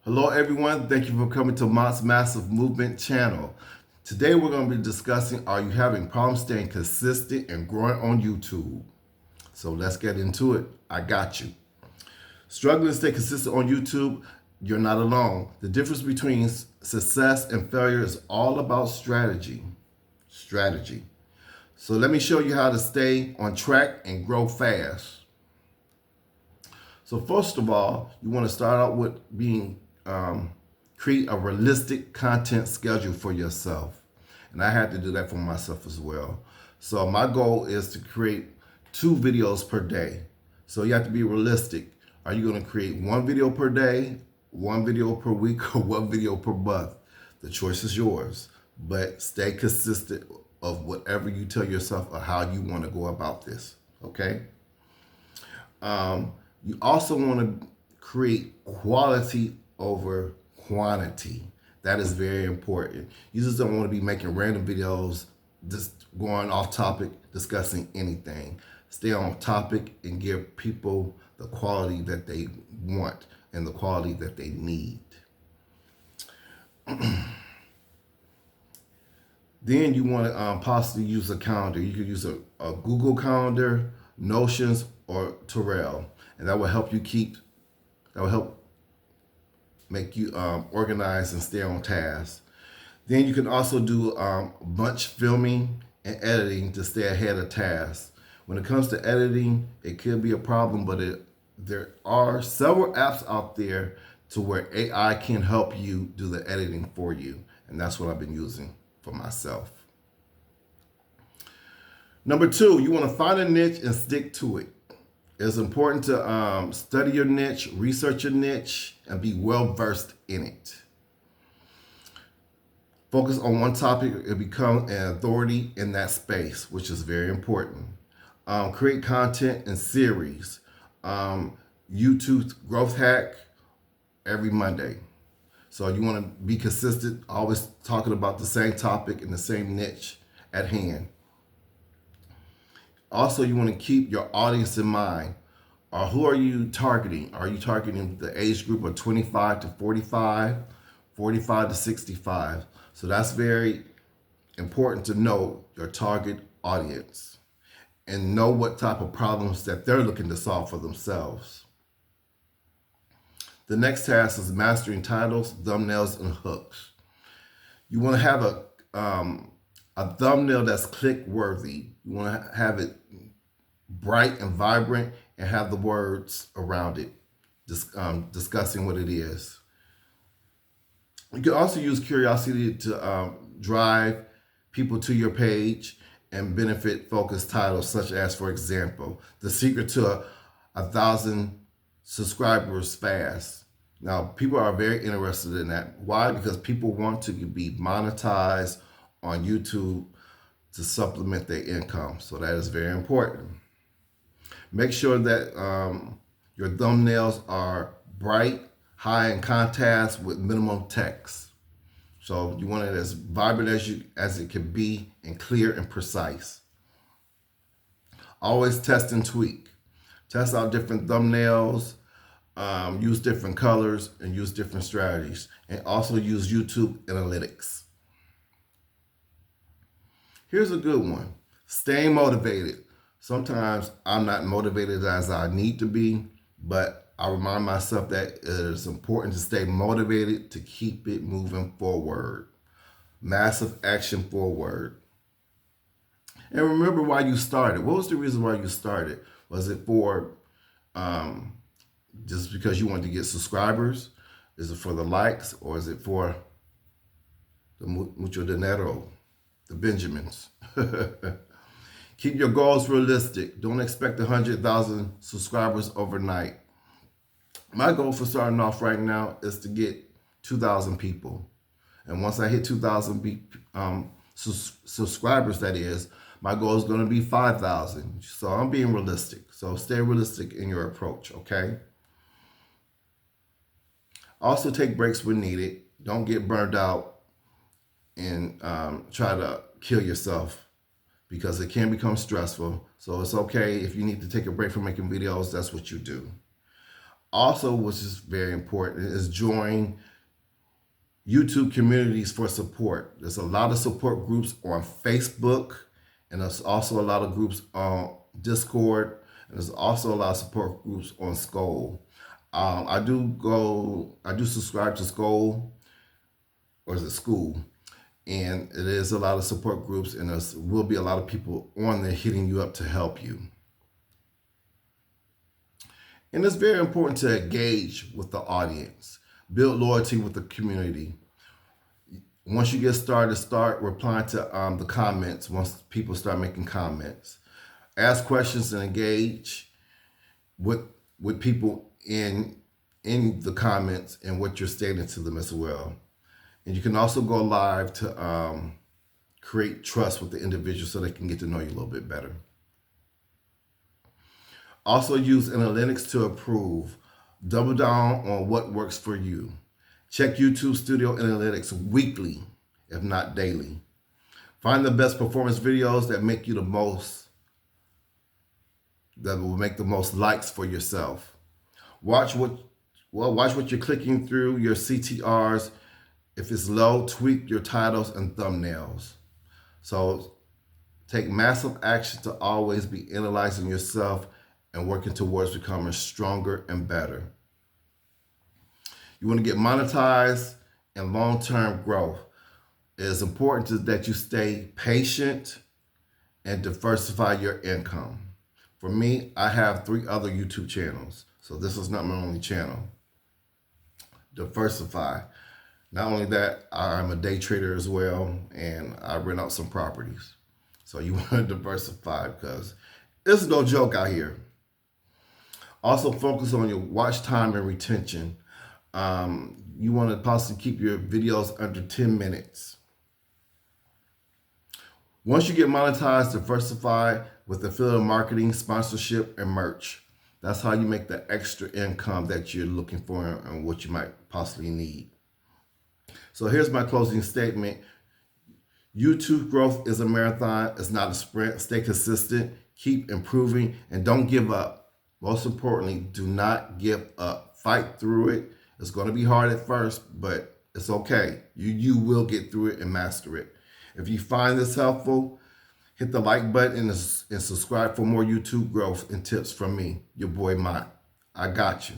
Hello everyone, thank you for coming to Mott's Massive Movement channel. Today we're going to be discussing, are you having problems staying consistent and growing on YouTube? So let's get into it. I got you. Struggling to stay consistent on YouTube? You're not alone. The difference between success and failure is all about strategy. So let me show you how to stay on track and grow fast. So first of all, you want to start out with create a realistic content schedule for yourself. And I had to do that for myself as well. So my goal is to create 2 videos per day. So you have to be realistic. Are you going to create 1 video per day, 1 video per week, or 1 video per month? The choice is yours. But stay consistent of whatever you tell yourself or how you want to go about this. Okay? You also want to create quality over quantity. That is very important. You just don't want to be making random videos, just going off topic, discussing anything. Stay on topic and give people the quality that they want and the quality that they need. Then you want to possibly use a calendar. You could use a Google Calendar, Notions, or Terrell. And that will help make you organized and stay on task. Then you can also do bunch filming and editing to stay ahead of tasks. When it comes to editing, it could be a problem, but there are several apps out there to where AI can help you do the editing for you. And that's what I've been using for myself. Number 2, you want to find a niche and stick to it. It's important to study your niche, research your niche, and be well-versed in it. Focus on one topic and become an authority in that space, which is very important. Create content in series. YouTube growth hack every Monday. So you want to be consistent, always talking about the same topic and the same niche at hand. Also, you want to keep your audience in mind. Who are you targeting? Are you targeting the age group of 25 to 45, 45 to 65? So that's very important to know your target audience and know what type of problems that they're looking to solve for themselves. The next task is mastering titles, thumbnails, and hooks. You want to have a thumbnail that's click-worthy. You want to have it bright and vibrant and have the words around it discussing what it is. You can also use curiosity to drive people to your page and benefit-focused titles such as, for example, The Secret to 1,000 Subscribers Fast. Now, people are very interested in that. Why? Because people want to be monetized on YouTube to supplement their income. So that is very important. Make sure that your thumbnails are bright, high in contrast with minimum text. So you want it as vibrant as it can be and clear and precise. Always test and tweak. Test out different thumbnails, use different colors, and use different strategies. And also use YouTube Analytics. Here's a good one. Staying motivated. Sometimes I'm not motivated as I need to be, but I remind myself that it is important to stay motivated to keep it moving forward. Massive action forward. And remember why you started. What was the reason why you started? Was it for just because you wanted to get subscribers? Is it for the likes? Or is it for the mucho dinero? The Benjamins. Keep your goals realistic. Don't expect 100,000 subscribers overnight. My goal for starting off right now is to get 2,000 people. And once I hit 2,000 subscribers, that is, my goal is going to be 5,000. So I'm being realistic. So stay realistic in your approach, okay? Also take breaks when needed. Don't get burned out and try to kill yourself, because it can become stressful. So it's okay if you need to take a break from making videos, that's what you do. Also, which is very important, is join YouTube communities for support. There's a lot of support groups on Facebook, and there's also a lot of groups on Discord, and there's also a lot of support groups on Skull. I do subscribe to Skull, or is it School? And it is a lot of support groups, and there will be a lot of people on there hitting you up to help you. And it's very important to engage with the audience, build loyalty with the community. Once you get started, start replying to the comments once people start making comments. Ask questions and engage with people in the comments and what you're stating to them as well. And you can also go live to create trust with the individual so they can get to know you a little bit better. Also use analytics to improve. Double down on what works for you. Check YouTube Studio Analytics weekly, if not daily. Find the best performance videos that make you that will make the most likes for yourself. Watch what you're clicking through, your CTRs. If it's low, tweak your titles and thumbnails. So take massive action to always be analyzing yourself and working towards becoming stronger and better. You want to get monetized and long-term growth. It is important that you stay patient and diversify your income. For me, I have 3 other YouTube channels, so this is not my only channel. Diversify. Not only that, I'm a day trader as well, and I rent out some properties. So you want to diversify because it's no joke out here. Also focus on your watch time and retention. You want to possibly keep your videos under 10 minutes. Once you get monetized, diversify with affiliate marketing, sponsorship, and merch. That's how you make the extra income that you're looking for and what you might possibly need. So here's my closing statement. YouTube growth is a marathon. It's not a sprint. Stay consistent, keep improving, and don't give up. Most importantly, do not give up. Fight through it. It's going to be hard at first, but it's okay. You will get through it and master it. If you find this helpful, hit the like button and subscribe for more YouTube growth and tips from me, your boy Mott. I got you.